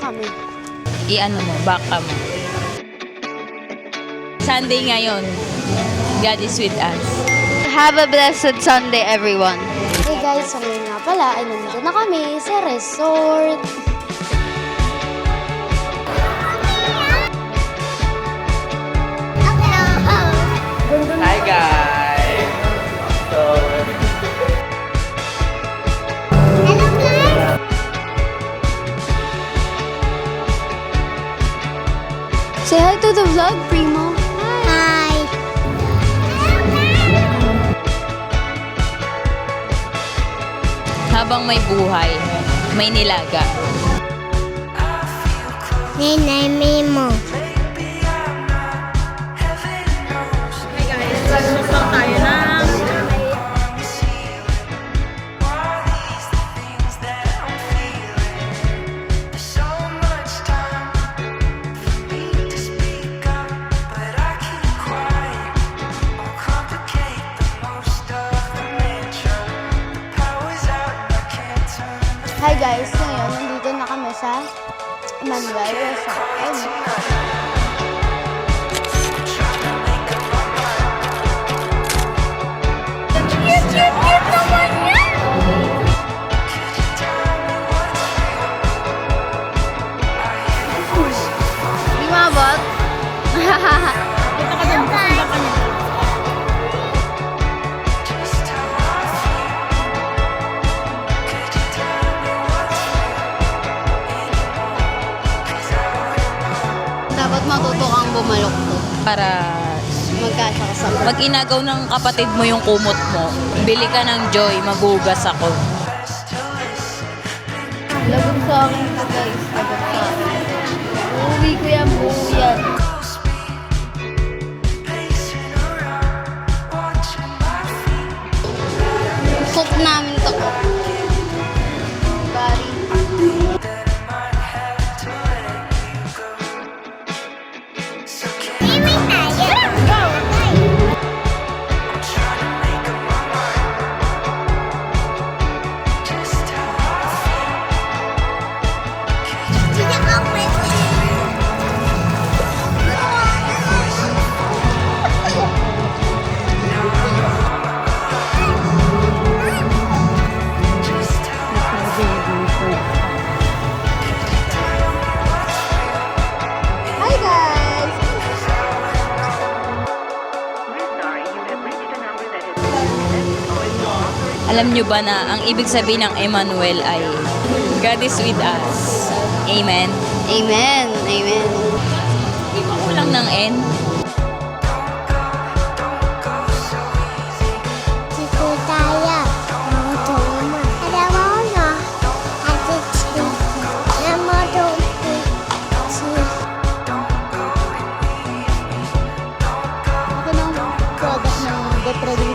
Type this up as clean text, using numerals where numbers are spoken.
kami. I-ano mo, baka mo. Sunday ngayon. God is with us. Have a blessed Sunday, everyone. Hey guys, so ngayon nga pala ay nandito na kami sa resort. Hi guys! So, Say hi to the vlog, Primo. Hi! Habang may buhay, may nilaga. Ninay Mimo. Hi guys, ngayon nandito na kami sa Emmanuel Resort. Di mabot? Dapat matuto kang bumaloktot. Para Magkasya ka sa pag inagaw ng kapatid mo yung kumot mo, bili ka ng Joy, magugas ako. Lagot sa akin to, guys. Lagot sa akin. Uuwi ko yan, buo yan. Cook namin to. Bari. Hi guys! Alam nyo ba na ang ibig sabihin ng Emmanuel ay God is with us. Amen. Amen. Amen. Di ba kulang ng N? Ito ng product ng Get Ready